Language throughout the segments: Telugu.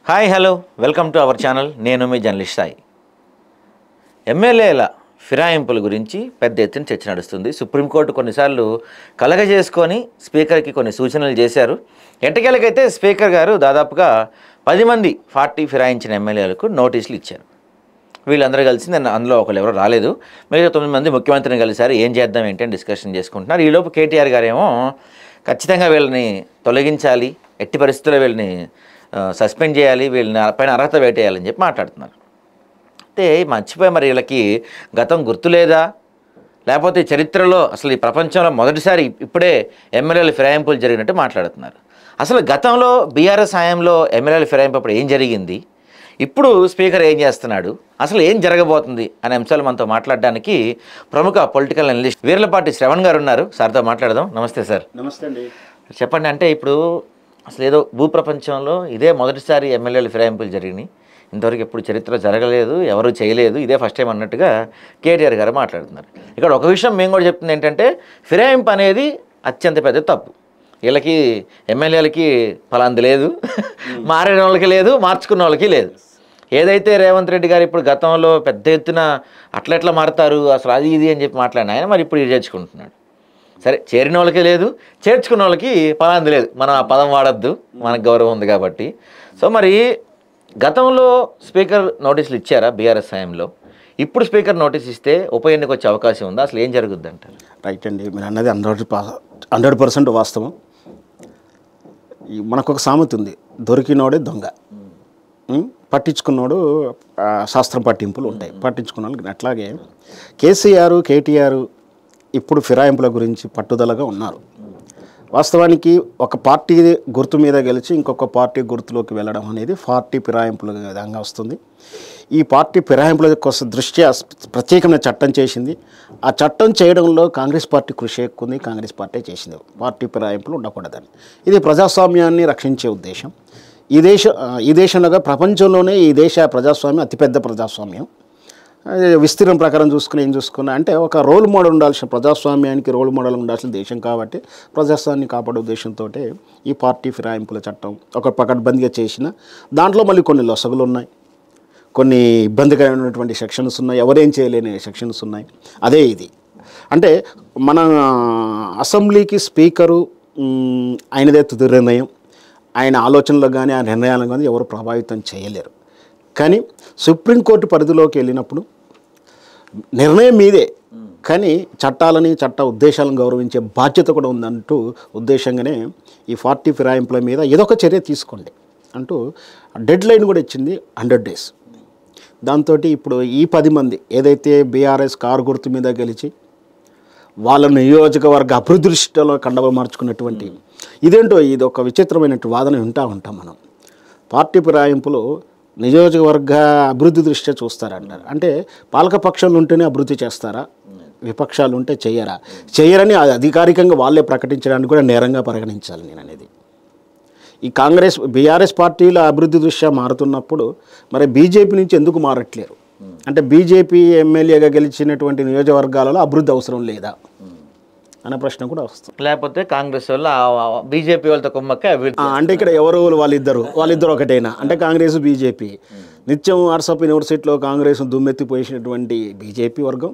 Hi hello welcome to our channel. నేను మీ జర్నలిస్ట్ సాయి. ఎమ్మెల్యేల ఫిరాయింపుల గురించి పెద్ద ఎత్తున చర్చ నడుస్తుంది. సుప్రీంకోర్టు కొన్నిసార్లు కలగజేసుకొని స్పీకర్కి కొన్ని సూచనలు చేశారు. ఎట్టకేలకైతే స్పీకర్ గారు దాదాపుగా 10 మంది 40 ఫిరాయించిన ఎమ్మెల్యేలకు నోటీసులు ఇచ్చారు. వీళ్ళందరూ కలిసి అందులో ఒకరు ఎవరో రాలేదు, మిగతా 9 మంది ముఖ్యమంత్రిని కలిసారు. ఏం చేద్దాం ఏంటి అని డిస్కషన్ చేసుకుంటున్నారు. ఈలోపు కేటీఆర్ గారేమో ఖచ్చితంగా వీళ్ళని తొలగించాలి, ఎట్టి పరిస్థితుల్లో వీళ్ళని సస్పెండ్ చేయాలి, వీళ్ళని పైన అర్హత వేటేయాలని చెప్పి మాట్లాడుతున్నారు. అయితే మర్చిపోయి మరి వీళ్ళకి గతం గుర్తులేదా, లేకపోతే చరిత్రలో అసలు ఈ ప్రపంచంలో మొదటిసారి ఇప్పుడే ఎమ్మెల్యేల ఫిరాయింపులు జరిగినట్టు మాట్లాడుతున్నారు. అసలు గతంలో బీఆర్ఎస్ హయాంలో ఎమ్మెల్యేల ఫిరాయింపు అప్పుడు ఏం జరిగింది, ఇప్పుడు స్పీకర్ ఏం చేస్తున్నాడు, అసలు ఏం జరగబోతుంది అనే అంశాలు మనతో మాట్లాడడానికి ప్రముఖ పొలిటికల్ అనలిస్ట్ వీర్లపాటి శ్రవణ్ గారు ఉన్నారు. సార్తో మాట్లాడదాం. నమస్తే సార్. నమస్తే అండి. చెప్పండి, అంటే ఇప్పుడు అసలు ఏదో భూప్రపంచంలో ఇదే మొదటిసారి ఎమ్మెల్యేల ఫిరాయింపులు జరిగినాయి, ఇంతవరకు ఎప్పుడు చరిత్ర జరగలేదు, ఎవరు చేయలేదు, ఇదే ఫస్ట్ టైం అన్నట్టుగా కేటీఆర్ గారు మాట్లాడుతున్నారు. ఇక్కడ ఒక విషయం మేము కూడా చెప్తుంది ఏంటంటే, ఫిరాయింపు అనేది అత్యంత పెద్ద తప్పు. వీళ్ళకి ఎమ్మెల్యేలకి ఫలాంది లేదు, మారిన వాళ్ళకి లేదు, మార్చుకున్న వాళ్ళకి లేదు. ఏదైతే రేవంత్ రెడ్డి గారు ఇప్పుడు గతంలో పెద్ద ఎత్తున అట్లెట్లా మారుతారు అసలు అది ఇది అని చెప్పి మాట్లాడిన ఆయన మరి ఇప్పుడు ఇది చేర్చుకుంటున్నాడు. సరే, చేరిన వాళ్ళకి లేదు, చేర్చుకున్న వాళ్ళకి ఫలాంది లేదు. మనం ఆ పదం వాడద్దు, మనకు గౌరవం ఉంది కాబట్టి. సో మరి గతంలో స్పీకర్ నోటీసులు ఇచ్చారా బీఆర్ఎస్ హయాంలో? ఇప్పుడు స్పీకర్ నోటీస్ ఇస్తే ఉప ఎన్నిక వచ్చే అవకాశం ఉందా? అసలు ఏం జరుగుద్ది అంటారు? రైట్ అండి, మీరు అన్నది 100% వాస్తవం. మనకు ఒక సామెత ఉంది, దొరికినోడే దొంగ, పట్టించుకున్నోడు శాస్త్రం పట్టింపులు ఉంటాయి, పట్టించుకున్న వాళ్ళకి. అట్లాగే కేసీఆర్, కేటీఆర్ ఇప్పుడు ఫిరాయింపుల గురించి పట్టుదలగా ఉన్నారు. వాస్తవానికి ఒక పార్టీ గుర్తు మీద గెలిచి ఇంకొక పార్టీ గుర్తులోకి వెళ్ళడం అనేది పార్టీ ఫిరాయింపుల విధంగా వస్తుంది. ఈ పార్టీ ఫిరాయింపుల కోసం దృష్ట్యా ప్రత్యేకమైన చట్టం చేసింది. ఆ చట్టం చేయడంలో కాంగ్రెస్ పార్టీ కృషి ఎక్కువ ఉంది. కాంగ్రెస్ పార్టీ చేసింది పార్టీ ఫిరాయింపులు ఉండకూడదని. ఇది ప్రజాస్వామ్యాన్ని రక్షించే ఉద్దేశం. ఈ దేశంలో ప్రపంచంలోనే ఈ దేశ ప్రజాస్వామ్యం అతిపెద్ద ప్రజాస్వామ్యం. విస్తీర్ణం ప్రకారం ఏం చూసుకున్నా అంటే ఒక రోల్ మోడల్ ఉండాల్సిన, ప్రజాస్వామ్యానికి రోల్ మోడల్ ఉండాల్సిన దేశం కాబట్టి ప్రజాస్వామ్యాన్ని కాపాడే ఉద్దేశంతో ఈ పార్టీ ఫిరాయింపుల చట్టం ఒక పకడ్బందీగా చేసిన దాంట్లో మళ్ళీ కొన్ని లొసగులు ఉన్నాయి, కొన్ని ఇబ్బందికరమైనటువంటి సెక్షన్స్ ఉన్నాయి, ఎవరేం చేయలేని సెక్షన్స్ ఉన్నాయి. అదే ఇది అంటే మన అసెంబ్లీకి స్పీకరు ఆయనదే తుది నిర్ణయం, ఆయన ఆలోచనలు కానీ ఆ నిర్ణయాలను కానీ ఎవరు ప్రభావితం చేయలేరు. కానీ సుప్రీంకోర్టు పరిధిలోకి వెళ్ళినప్పుడు నిర్ణయం మీదే, కానీ చట్టాలని చట్ట ఉద్దేశాలను గౌరవించే బాధ్యత కూడా ఉందంటూ ఉద్దేశంగానే ఈ 40 ఫిరాయింపుల మీద ఏదో ఒక చర్య తీసుకోండి అంటూ డెడ్ లైన్ కూడా ఇచ్చింది, 100 days. దాంతో ఇప్పుడు ఈ 10 మంది ఏదైతే బీఆర్ఎస్ కారు గుర్తు మీద గెలిచి వాళ్ళ నియోజకవర్గ అభివృద్ధి దృష్టిలో కండవ మార్చుకున్నటువంటి ఇదేంటో ఇది ఒక విచిత్రమైన వాదన ఉంటాం మనం. పార్టీ ఫిరాయింపులు నియోజకవర్గ అభివృద్ధి దృష్ట్యా చూస్తారంటారు. అంటే పాలకపక్షాలు ఉంటేనే అభివృద్ధి చేస్తారా, విపక్షాలు ఉంటే చేయరని అధికారికంగా వాళ్ళే ప్రకటించడానికి కూడా నేరంగా పరిగణించాలి నేను అనేది. ఈ బీఆర్ఎస్ పార్టీల అభివృద్ధి దృష్ట్యా మారుతున్నప్పుడు మరి బీజేపీ నుంచి ఎందుకు మారట్లేరు? అంటే బీజేపీ ఎమ్మెల్యేగా గెలిచినటువంటి నియోజకవర్గాలలో అభివృద్ధి అవసరం లేదా అనే ప్రశ్న కూడా వస్తుంది. లేకపోతే కాంగ్రెస్ వల్ల బీజేపీ వాళ్ళతో కుమ్మక్క అంటే ఇక్కడ ఎవరు వాళ్ళిద్దరు ఒకటైనా అంటే కాంగ్రెస్ బీజేపీ నిత్యం వాట్సాప్ యూనివర్సిటీలో కాంగ్రెస్ దుమ్మెత్తిపోసినటువంటి బీజేపీ వర్గం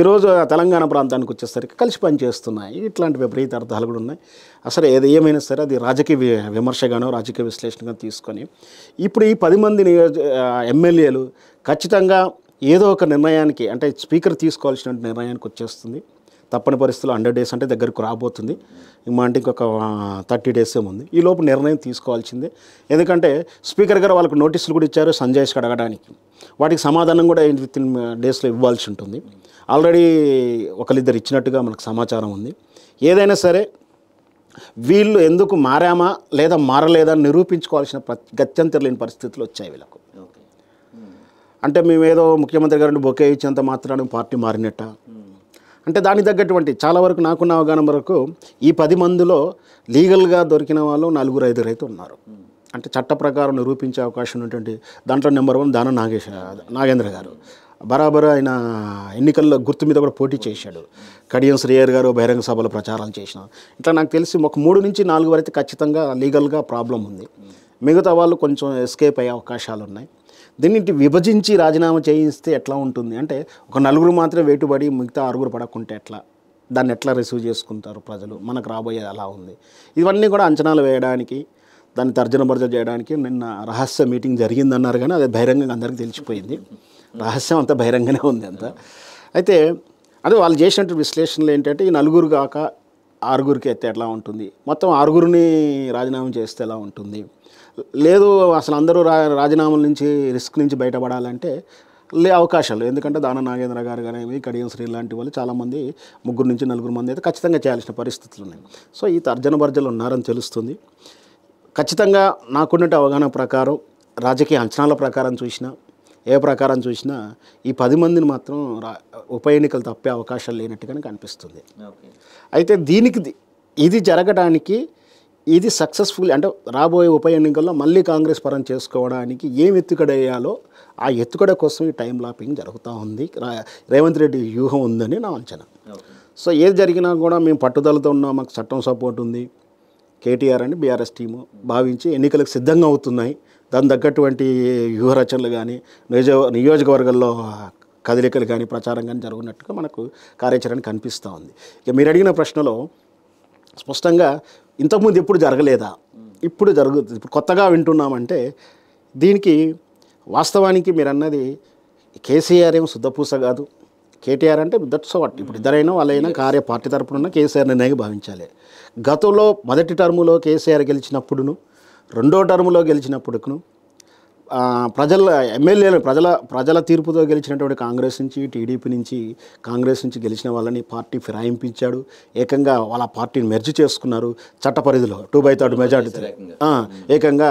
ఈరోజు తెలంగాణ ప్రాంతానికి వచ్చేసరికి కలిసి పనిచేస్తున్నాయి. ఇట్లాంటి విపరీత అర్థాలు కూడా ఉన్నాయి. అసలు ఏమైనా సరే అది రాజకీయ విమర్శగానో రాజకీయ విశ్లేషణగా తీసుకొని ఇప్పుడు ఈ 10 మంది ఎమ్మెల్యేలు ఖచ్చితంగా ఏదో ఒక నిర్ణయానికి అంటే స్పీకర్ తీసుకోవాల్సిన నిర్ణయానికి వచ్చేస్తుంది. తప్పని పరిస్థితుల్లో 100 days అంటే దగ్గరకు రాబోతుంది. అంటే ఇంకొక 30 days ఉంది. ఈ లోపు నిర్ణయం తీసుకోవాల్సిందే. ఎందుకంటే స్పీకర్ గారు వాళ్ళకు నోటీసులు కూడా ఇచ్చారు సంజయ్కి అడగడానికి. వాటికి సమాధానం కూడా వితిన్ డేస్లో ఇవ్వాల్సి ఉంటుంది. ఆల్రెడీ ఒకరిద్దరు ఇచ్చినట్టుగా మనకు సమాచారం ఉంది. ఏదైనా సరే వీళ్ళు ఎందుకు మారామా లేదా మారలేదా అని నిరూపించుకోవాల్సిన గత్యంతరం లేని పరిస్థితులు వచ్చాయి వీళ్ళకు. అంటే మేమేదో ముఖ్యమంత్రి గారిని బొకే ఇచ్చేంత మాత్రాన్ని పార్టీ మారినట్ట అంటే దానికి తగ్గటువంటి చాలా వరకు నాకున్న అవగాహన వరకు ఈ 10 మందిలో లీగల్గా దొరికిన వాళ్ళు 4-5 అయితే ఉన్నారు. అంటే చట్ట ప్రకారం నిరూపించే అవకాశం ఉన్నటువంటి దాంట్లో నెంబర్ 1 దానం నాగేంద్ర గారు. బరాబర్ ఆయన ఎన్నికల్లో గుర్తు మీద కూడా పోటీ చేశాడు. కడియం శ్రీయర్ గారు బహిరంగ సభలో ప్రచారాలు చేసిన. ఇట్లా నాకు తెలిసి ఒక 3 నుంచి 4 వరకు ఖచ్చితంగా లీగల్గా ప్రాబ్లం ఉంది. మిగతా వాళ్ళు కొంచెం ఎస్కేప్ అయ్యే అవకాశాలు ఉన్నాయి. దీన్ని విభజించి రాజీనామా చేయిస్తే ఎట్లా ఉంటుంది అంటే, ఒక నలుగురు మాత్రమే వేటుబడి మిగతా ఆరుగురు పడకుంటే ఎట్లా, దాన్ని ఎట్లా రిసీవ్ చేసుకుంటారు ప్రజలు, మనకు రాబోయేది అలా ఉంది. ఇవన్నీ కూడా అంచనాలు వేయడానికి, దాన్ని తర్జన భర్జన చేయడానికి నిన్న రహస్య మీటింగ్ జరిగిందన్నారు, కానీ అది బహిరంగంగా అందరికీ తెలిసిపోయింది. రహస్యం అంతా బహిరంగనే ఉంది అంతా. అయితే అదే వాళ్ళు చేసినట్టు విశ్లేషణలు ఏంటంటే, ఈ నలుగురు కాక ఆరుగురికి ఎత్తే ఎట్లా ఉంటుంది, మొత్తం ఆరుగురిని రాజీనామా చేస్తే ఎలా ఉంటుంది, లేదు అసలు అందరూ రాజీనామాల నుంచి రిస్క్ నుంచి బయటపడాలంటే అవకాశాలు. ఎందుకంటే దాన నాగేంద్ర గారు కానీ, కడియం శ్రీ లాంటి వాళ్ళు చాలామంది 3 నుంచి 4 మంది అయితే ఖచ్చితంగా చేయాల్సిన పరిస్థితులు ఉన్నాయి. సో ఈ తర్జన భర్జలు ఉన్నారని తెలుస్తుంది. ఖచ్చితంగా నాకున్నట్టు అవగాహన ప్రకారం, రాజకీయ అంచనాల ప్రకారం చూసినా, ఏ ప్రకారం చూసినా ఈ 10 మందిని మాత్రం ఉప ఎన్నికలు తప్పే అవకాశాలు లేనట్టుగానే కనిపిస్తుంది. అయితే దీనికి ఇది జరగడానికి, ఇది సక్సెస్ఫుల్ అంటే రాబోయే ఉప ఎన్నికల్లో మళ్ళీ కాంగ్రెస్ పరం చేసుకోవడానికి ఏం ఎత్తుగడ వేయాలో ఆ ఎత్తుగడ కోసం ఈ టైం లాపింగ్ జరుగుతూ ఉంది. రేవంత్ రెడ్డి వ్యూహం ఉందని నా అంచనా. సో ఏది జరిగినా కూడా మేము పట్టుదలతో ఉన్నాం, మాకు చట్టం సపోర్ట్ ఉంది, కేటీఆర్ అని బీఆర్ఎస్ టీము భావించి ఎన్నికలకు సిద్ధంగా అవుతున్నాయి. దాని తగ్గటువంటి వ్యూహరచనలు కానీ, నియోజకవర్గాల్లో కదలికలు కానీ, ప్రచారం కానీ జరుగుతున్నట్టుగా మనకు కార్యాచరణ కనిపిస్తూ ఉంది. ఇక మీరు అడిగిన ప్రశ్నలో స్పష్టంగా ఇంతకుముందు ఎప్పుడు జరగలేదా, ఇప్పుడు జరుగుతుంది, ఇప్పుడు కొత్తగా వింటున్నామంటే దీనికి వాస్తవానికి మీరు అన్నది కేసీఆర్ ఏమో శుద్ధపూస కాదు, కేటీఆర్ అంటే దట్స్ వాట్. ఇప్పుడు ఇద్దరైనా వాళ్ళైనా పార్టీ తరపున ఉన్న కేసీఆర్ నిర్ణయంగా భావించాలి. గతంలో మొదటి టర్ములో కేసీఆర్ గెలిచినప్పుడును, రెండో టర్ములో గెలిచినప్పుడును ప్రజల ఎమ్మెల్యేలు ప్రజల తీర్పుతో గెలిచినటువంటి కాంగ్రెస్ నుంచి, టీడీపీ నుంచి, కాంగ్రెస్ నుంచి గెలిచిన వాళ్ళని పార్టీ ఫిరాయింపించాడు. ఏకంగా వాళ్ళ పార్టీని మెర్జ్ చేసుకున్నారు చట్ట పరిధిలో 2/3 మెజార్టీ. ఏకంగా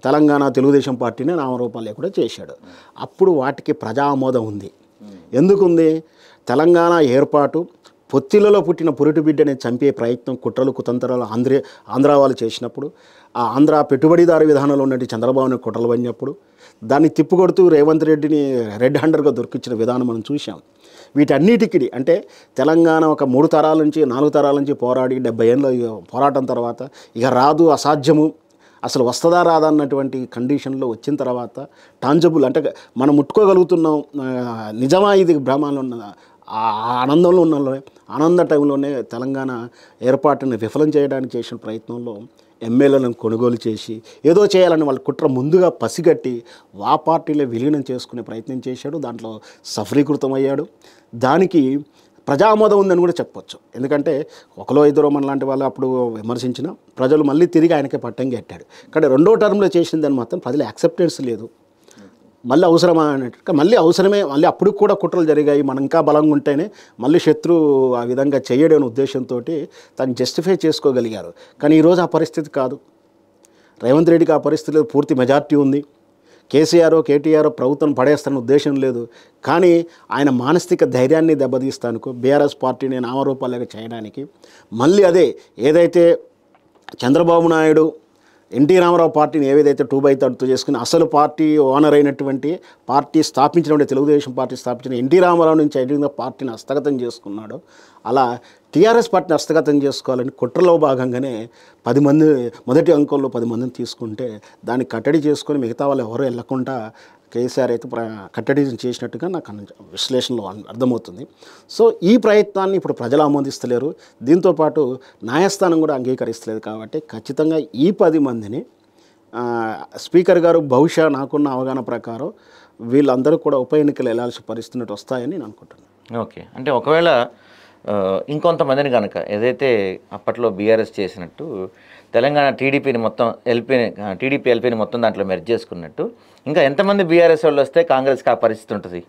తెలంగాణ తెలుగుదేశం పార్టీని నామరూపాలు లేకుండా చేశాడు. అప్పుడు వాటికి ప్రజా ఆమోదం ఉంది. ఎందుకుంది? తెలంగాణ ఏర్పాటు పొత్తిళ్లలో పుట్టిన పురిటి బిడ్డని చంపే ప్రయత్నం, కుట్రలు కుతంత్రాలు ఆంధ్ర వాళ్ళు చేసినప్పుడు, ఆ ఆంధ్ర పెట్టుబడిదారు విధానంలో ఉన్నట్టు చంద్రబాబుని కుట్రలు పడినప్పుడు దాన్ని తిప్పుకొడుతూ రేవంత్ రెడ్డిని రెడ్ హ్యాండర్గా దొరికించిన విధానం మనం చూసాం. వీటన్నిటికీ అంటే తెలంగాణ ఒక 3 తరాల నుంచి 4 తరాల నుంచి పోరాడి 70 ఏళ్ళ పోరాటం తర్వాత ఇక రాదు, అసాధ్యము, అసలు వస్తుందా రాదా అన్నటువంటి కండిషన్లో వచ్చిన తర్వాత టాంజబుల్ అంటే మనం ముట్టుకోగలుగుతున్నాం, నిజమా ఇది భ్రమాలు ఉన్న ఆ ఆనందంలో ఉన్న ఆనంద టైంలోనే తెలంగాణ ఏర్పాటుని విఫలం చేయడానికి చేసిన ప్రయత్నంలో ఎమ్మెల్యేలను కొనుగోలు చేసి ఏదో చేయాలని వాళ్ళ కుట్ర ముందుగా పసిగట్టి ఆ పార్టీలో విలీనం చేసుకునే ప్రయత్నం చేశాడు. దాంట్లో సఫలీకృతమయ్యాడు. దానికి ప్రజామోదం ఉందని కూడా చెప్పొచ్చు. ఎందుకంటే ఒకలో ఇద్దరు మన లాంటి వాళ్ళు అప్పుడు విమర్శించిన ప్రజలు మళ్ళీ తిరిగి ఆయనకే పట్టం కట్టాడు. కానీ రెండో టర్మ్లో చేసిన దాన్ని మాత్రం ప్రజలు యాక్సెప్టెన్స్ లేదు. మళ్ళీ అవసరమా అన్నట్టు మళ్ళీ అవసరమే, మళ్ళీ అప్పుడు కూడా కుట్రలు జరిగాయి, మనం ఇంకా బలంగా ఉంటేనే మళ్ళీ శత్రు ఆ విధంగా చేయడం అనే ఉద్దేశంతో దాన్ని జస్టిఫై చేసుకోగలిగారు. కానీ ఈరోజు ఆ పరిస్థితి కాదు. రేవంత్ రెడ్డికి ఆ పరిస్థితిలో పూర్తి మెజార్టీ ఉంది. కేసీఆర్ కేటీఆర్ ప్రభుత్వం పడేస్తాన ఉద్దేశం లేదు. కానీ ఆయన మానసిక ధైర్యాన్ని దెబ్బతీస్తానుకో బీఆర్ఎస్ పార్టీని నామరూపాలుగా చేయడానికి మళ్ళీ అదే ఏదైతే చంద్రబాబు నాయుడు ఎన్టీ రామారావు పార్టీని ఏదైతే 2/3 చేసుకుని అసలు పార్టీ ఓనర్ అయినటువంటి పార్టీ స్థాపించినటువంటి తెలుగుదేశం పార్టీ స్థాపించిన ఎన్టీ రామారావు నుంచి ఐడిగా పార్టీని హస్తగతం చేసుకున్నాడో అలా టీఆర్ఎస్ పార్టీని హస్తగతం చేసుకోవాలని కుట్రలో భాగంగానే 10 మంది మొదటి అంకంలో 10 మందిని తీసుకుంటే దాన్ని కట్టడి చేసుకొని మిగతా వాళ్ళు ఎవరు వెళ్లకుండా కేసీఆర్ అయితే కట్టడి చేసినట్టుగా నాకు విశ్లేషణలో అర్థమవుతుంది. సో ఈ ప్రయత్నాన్ని ఇప్పుడు ప్రజలు ఆమోదిస్తలేరు. దీంతోపాటు న్యాయస్థానం కూడా అంగీకరిస్తలేదు. కాబట్టి ఖచ్చితంగా ఈ 10 మందిని స్పీకర్ గారు బహుశా నాకున్న అవగాహన ప్రకారం వీళ్ళందరూ కూడా ఉప ఎన్నికలు వెళ్లాల్సిన పరిస్థితులు వస్తాయని నేను అనుకుంటున్నాను. ఓకే, అంటే ఒకవేళ ఇంకొంతమందిని కనుక ఏదైతే అప్పట్లో బీఆర్ఎస్ చేసినట్టు తెలంగాణ టీడీపీ ఎల్పీని మొత్తం దాంట్లో మెర్జ్ చేసుకున్నట్టు ఇంకా ఎంతమంది బీఆర్ఎస్ వాళ్ళు వస్తే కాంగ్రెస్కి ఆ పరిస్థితి ఉంటుంది?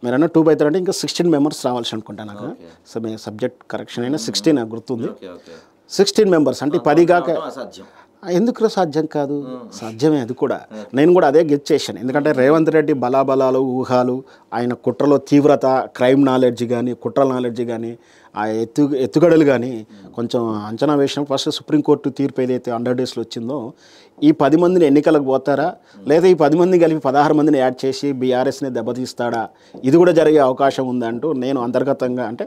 మీరు అన్న 2/3 అంటే ఇంకా 16 మెంబర్స్ రావాల్సి అనుకుంటాను. నాకు సబ్జెక్ట్ కరెక్షన్ అయినా 16 నాకు గుర్తుంది. 16 మెంబర్స్ అంటే 10 కాక ఎందుకు సాధ్యం కాదు? సాధ్యమే అది కూడా. నేను కూడా అదే గెస్ చేశాను. ఎందుకంటే రేవంత్ రెడ్డి బలాబలాలు ఊహాలు, ఆయన కుట్రలో తీవ్రత, క్రైమ్ నాలెడ్జ్ కానీ, కుట్రల నాలెడ్జ్ కానీ, ఆ ఎత్తుగడలు కానీ కొంచెం అంచనా వేసినప్పుడు ఫస్ట్ సుప్రీంకోర్టు తీర్పు ఏదైతే 100 డేస్లో వచ్చిందో ఈ 10 మందిని ఎన్నికలకు పోతారా లేదా ఈ 10 మందిని కలిపి 16 మందిని యాడ్ చేసి బీఆర్ఎస్ని దెబ్బతీస్తాడా, ఇది కూడా జరిగే అవకాశం ఉందంటూ నేను అంతర్గతంగా అంటే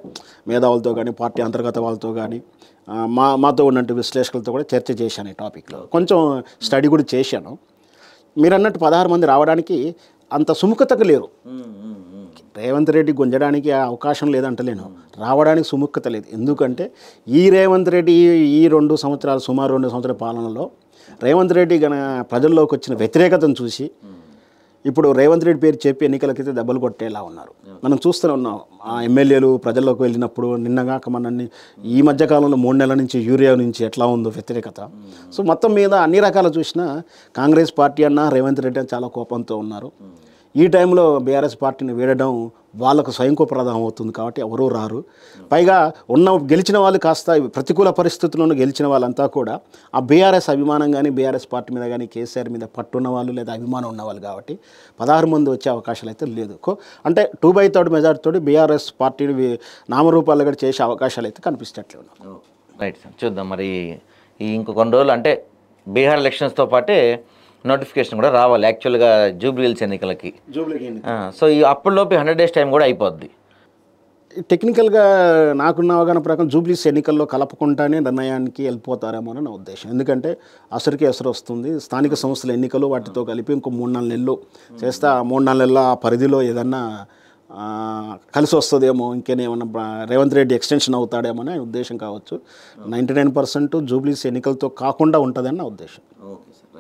మేధావులతో కానీ పార్టీ అంతర్గత వాళ్ళతో కానీ మాతో ఉన్నట్టు విశ్లేషకులతో కూడా చర్చ చేశాను ఈ టాపిక్లో, కొంచెం స్టడీ కూడా చేశాను. మీరు అన్నట్టు 16 మంది రావడానికి అంత సుముఖతగా లేరు. రేవంత్ రెడ్డి గుంజడానికి ఆ అవకాశం లేదంటలేను, రావడానికి సుముఖత లేదు. ఎందుకంటే ఈ రేవంత్ రెడ్డి ఈ 2 సంవత్సరాలు సుమారు 2 సంవత్సరాల పాలనలో రేవంత్ రెడ్డి ప్రజల్లోకి వచ్చిన వ్యతిరేకతను చూసి ఇప్పుడు రేవంత్ రెడ్డి పేరు చెప్పి ఎన్నికలకైతే దెబ్బలు కొట్టేలా ఉన్నారు. మనం చూస్తూనే ఉన్నాం. ఆ ఎమ్మెల్యేలు ప్రజల్లోకి వెళ్ళినప్పుడు నిన్నగాక మనల్ని ఈ మధ్యకాలంలో 3 నెలల నుంచి యూరియా నుంచి ఎట్లా ఉందో వ్యతిరేకత. సో మొత్తం మీద అన్ని రకాల చూసినా కాంగ్రెస్ పార్టీ అన్న రేవంత్ రెడ్డి అని చాలా కోపంతో ఉన్నారు. ఈ టైంలో బీఆర్ఎస్ పార్టీని వీడడం వాళ్ళకు స్వయంకోప్రదం అవుతుంది కాబట్టి ఎవరూ రారు. పైగా గెలిచిన వాళ్ళు కాస్త ప్రతికూల పరిస్థితుల్లో గెలిచిన వాళ్ళంతా కూడా ఆ బీఆర్ఎస్ అభిమానం కానీ బీఆర్ఎస్ పార్టీ మీద కానీ కేసీఆర్ మీద పట్టున్న వాళ్ళు లేదా అభిమానం ఉన్నవాళ్ళు కాబట్టి 16 మంది వచ్చే అవకాశాలు అయితే లేదు. అంటే 2/3 మెజార్టీతో బీఆర్ఎస్ పార్టీని నామరూపాలు కూడా చేసే అవకాశాలు అయితే కనిపించట్లేదు. రైట్ సార్, చూద్దాం మరి ఈ ఇంకో కొన్ని రోజులు అంటే బీహార్ ఎలక్షన్స్తో పాటే నోటిఫికేషన్ కూడా రావాలి యాక్చువల్గా జూబ్లీహిల్స్ ఎన్నికలకి. సో ఈ అప్పుడులోపు 100 డేస్ టైం కూడా అయిపోద్ది. టెక్నికల్గా నాకున్న అవగాహన ప్రకారం జూబ్లీస్ ఎన్నికల్లో కలపకుండానే నిర్ణయానికి వెళ్ళిపోతారేమో అని నా ఉద్దేశం. ఎందుకంటే అసలుకి ఎసరు వస్తుంది, స్థానిక సంస్థల ఎన్నికలు వాటితో కలిపి ఇంకో 3-4 నెలలు చేస్తే ఆ 3-4 నెలల పరిధిలో ఏదన్నా కలిసి వస్తుందేమో, ఇంకేమన్నా రేవంత్ రెడ్డి ఎక్స్టెన్షన్ అవుతాడేమో అనే ఉద్దేశం కావచ్చు. 99% జూబ్లీస్ ఎన్నికలతో కాకుండా ఉంటుందని నా ఉద్దేశం.